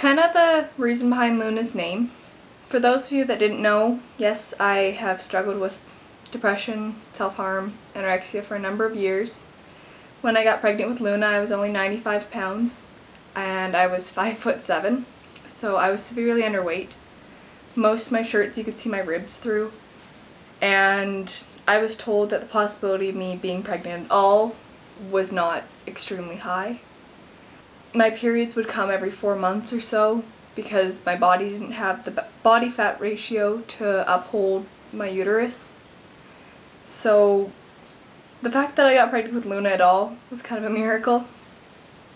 kind of the reason behind Luna's name. For those of you that didn't know, yes, I have struggled with depression, self-harm, anorexia for a number of years. When I got pregnant with Luna, I was only 95 pounds and I was 5'7", so I was severely underweight. Most of my shirts you could see my ribs through, and I was told that the possibility of me being pregnant at all was not extremely high. My periods would come every 4 months or so because my body didn't have the body fat ratio to uphold my uterus. So the fact that I got pregnant with Luna at all was kind of a miracle,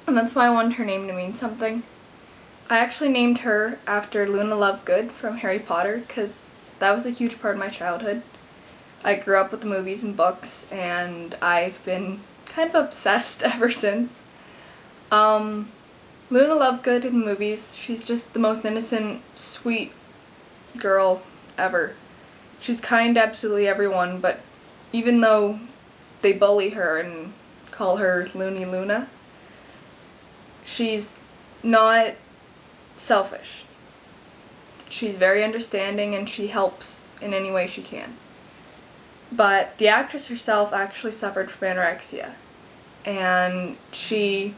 and that's why I wanted her name to mean something. I actually named her after Luna Lovegood from Harry Potter because that was a huge part of my childhood. I grew up with the movies and books, and I've been kind of obsessed ever since. Luna Lovegood in the movies, she's just the most innocent, sweet girl ever. She's kind to absolutely everyone, but even though they bully her and call her Loony Luna, she's not selfish. She's very understanding and she helps in any way she can. But the actress herself actually suffered from anorexia, and she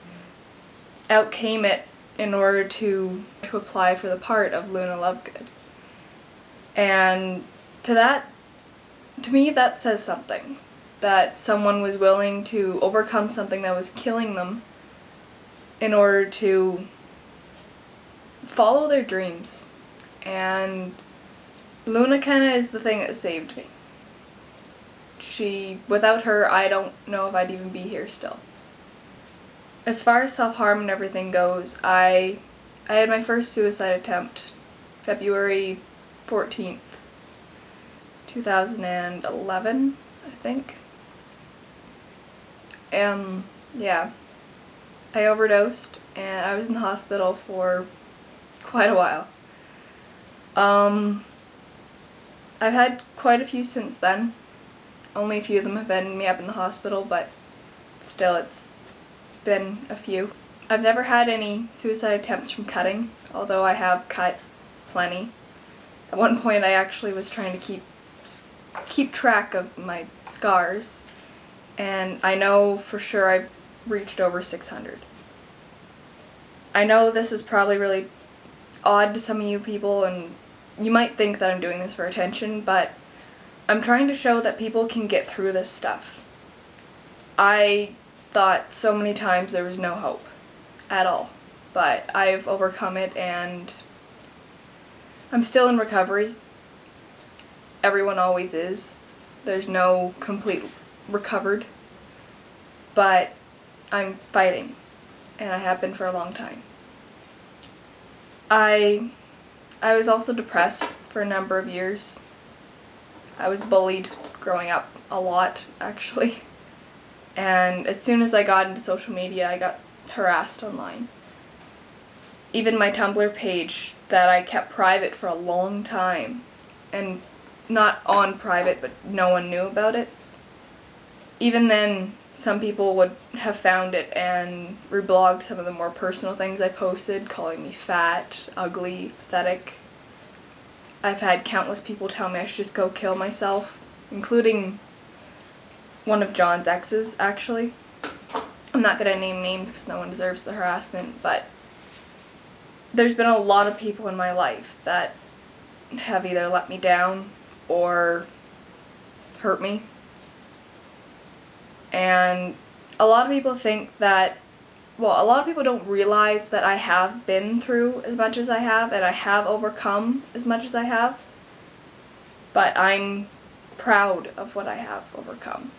outcame it in order to apply for the part of Luna Lovegood. And to me that says something, that someone was willing to overcome something that was killing them in order to follow their dreams. And Luna kinda is the thing that saved me. Without her, I don't know if I'd even be here still. As far as self-harm and everything goes, I had my first suicide attempt February 14th, 2011, I think. Yeah. I overdosed and I was in the hospital for quite a while. I've had quite a few since then. Only a few of them have ended me up in the hospital, but still, it's been a few. I've never had any suicide attempts from cutting, although I have cut plenty. At one point I actually was trying to keep track of my scars, and I know for sure I've reached over 600. I know this is probably really odd to some of you people, and you might think that I'm doing this for attention, but I'm trying to show that people can get through this stuff. I thought so many times there was no hope at all, but I've overcome it and I'm still in recovery. Everyone always is. There's no complete recovered, but I'm fighting, and I have been for a long time. I was also depressed for a number of years. I was bullied growing up a lot, actually. And as soon as I got into social media, I got harassed online. Even my Tumblr page that I kept private for a long time, and not on private, but no one knew about it. Even then, some people would have found it and reblogged some of the more personal things I posted, calling me fat, ugly, pathetic. I've had countless people tell me I should just go kill myself, including one of John's exes, actually. I'm not going to name names because no one deserves the harassment, but there's been a lot of people in my life that have either let me down or hurt me. And a lot of people think that, well, a lot of people don't realize that I have been through as much as I have, and I have overcome as much as I have, but I'm proud of what I have overcome.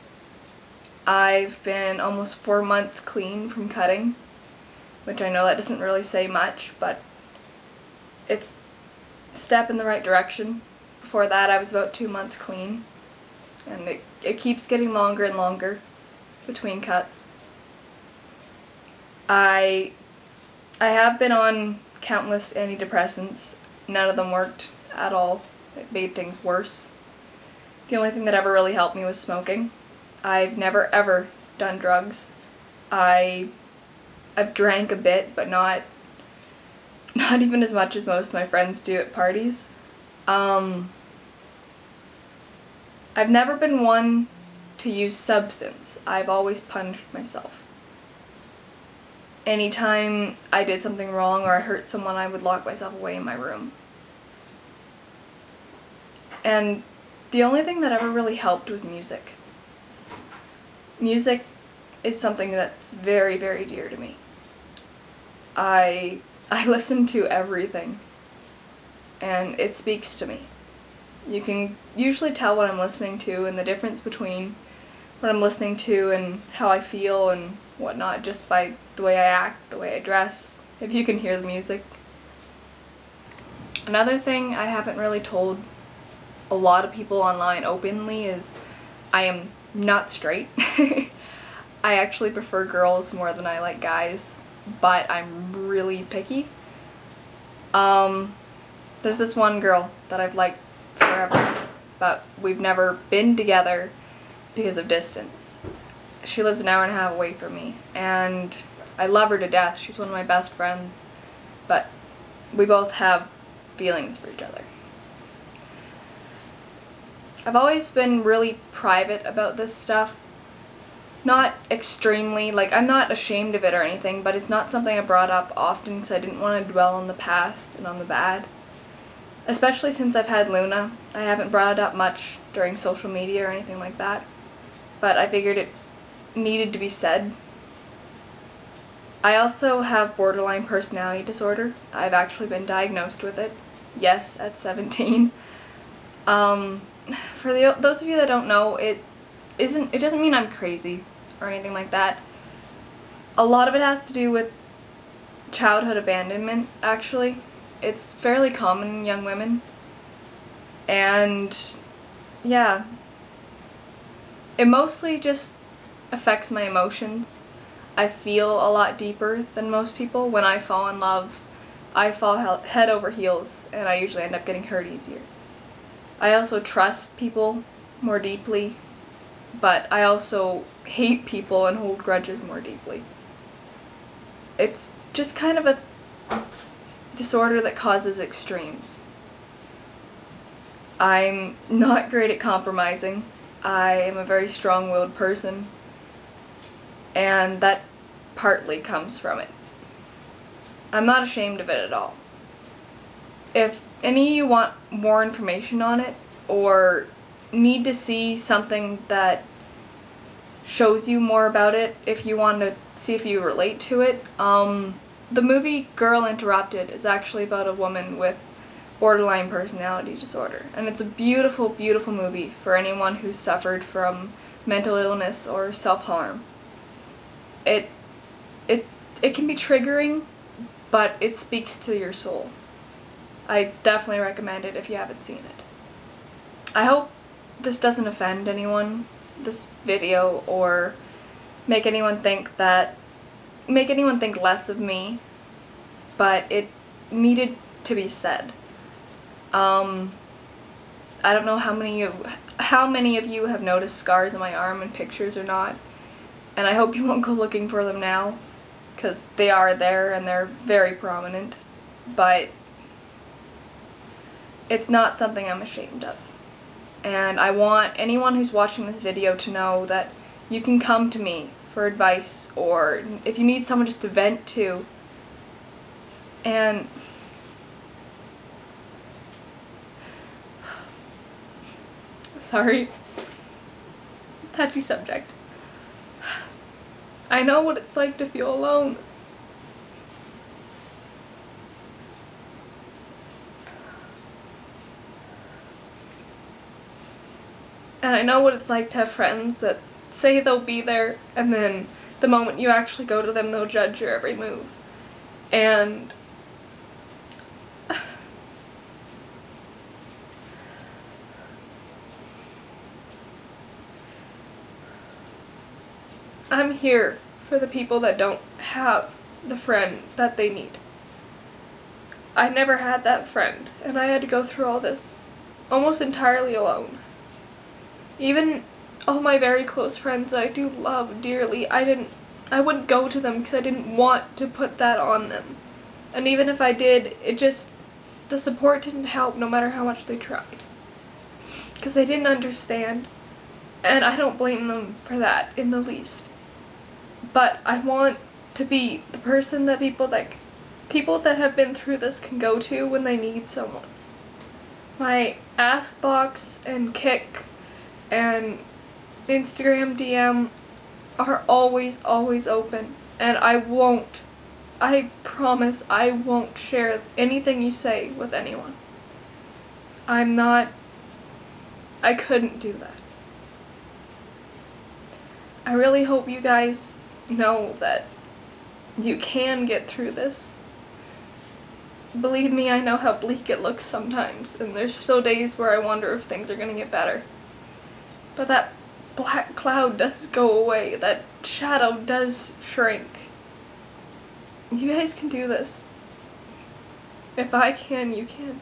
I've been almost 4 months clean from cutting, which I know that doesn't really say much, but it's a step in the right direction. Before that, I was about 2 months clean, and it keeps getting longer and longer between cuts. I have been on countless antidepressants. None of them worked at all. It made things worse. The only thing that ever really helped me was smoking. I've never ever done drugs. I've drank a bit, but not not even as much as most of my friends do at parties. I've never been one to use substance. I've always punished myself. Anytime I did something wrong or I hurt someone, I would lock myself away in my room. And the only thing that ever really helped was music. Music is something that's very, very dear to me. I listen to everything, and it speaks to me. You can usually tell what I'm listening to and the difference between what I'm listening to and how I feel and whatnot just by the way I act, the way I dress, if you can hear the music. Another thing I haven't really told a lot of people online openly is I am not straight. I actually prefer girls more than I like guys, but I'm really picky. There's this one girl that I've liked forever, but we've never been together because of distance. She lives an hour and a half away from me, and I love her to death. She's one of my best friends, but we both have feelings for each other. I've always been really private about this stuff. Not extremely, like, I'm not ashamed of it or anything, but it's not something I brought up often because I didn't want to dwell on the past and on the bad. Especially since I've had Luna, I haven't brought it up much during social media or anything like that, but I figured it needed to be said. I also have borderline personality disorder. I've actually been diagnosed with it, yes, at 17. For those of you that don't know, it doesn't mean I'm crazy or anything like that. A lot of it has to do with childhood abandonment, actually. It's fairly common in young women. And yeah, it mostly just affects my emotions. I feel a lot deeper than most people. When I fall in love, I fall head over heels, and I usually end up getting hurt easier. I also trust people more deeply, but I also hate people and hold grudges more deeply. It's just kind of a disorder that causes extremes. I'm not great at compromising. I am a very strong-willed person, and that partly comes from it. I'm not ashamed of it at all. If any of you want more information on it, or need to see something that shows you more about it, if you want to see if you relate to it, the movie Girl Interrupted is actually about a woman with borderline personality disorder, and it's a beautiful, beautiful movie for anyone who's suffered from mental illness or self-harm. It can be triggering, but it speaks to your soul. I definitely recommend it if you haven't seen it. I hope this doesn't offend anyone, this video, or make anyone think less of me, but it needed to be said. I don't know how many of you have noticed scars on my arm in pictures or not, and I hope you won't go looking for them now, because they are there and they're very prominent, but it's not something I'm ashamed of. And I want anyone who's watching this video to know that you can come to me for advice, or if you need someone just to vent to. And sorry, touchy subject. I know what it's like to feel alone. And I know what it's like to have friends that say they'll be there, and then the moment you actually go to them, they'll judge your every move. And I'm here for the people that don't have the friend that they need. I never had that friend, and I had to go through all this almost entirely alone. Even all my very close friends that I do love dearly, I wouldn't go to them because I didn't want to put that on them. And even if I did, the support didn't help no matter how much they tried. Because they didn't understand. And I don't blame them for that in the least. But I want to be the person that people that have been through this can go to when they need someone. My Ask box and Kick and Instagram DM are always open, and I promise I won't share anything you say with anyone. I couldn't do that. I really hope you guys know that you can get through this. Believe me, I know how bleak it looks sometimes, and there's still days where I wonder if things are gonna get better. But that black cloud does go away, that shadow does shrink. You guys can do this. If I can, you can.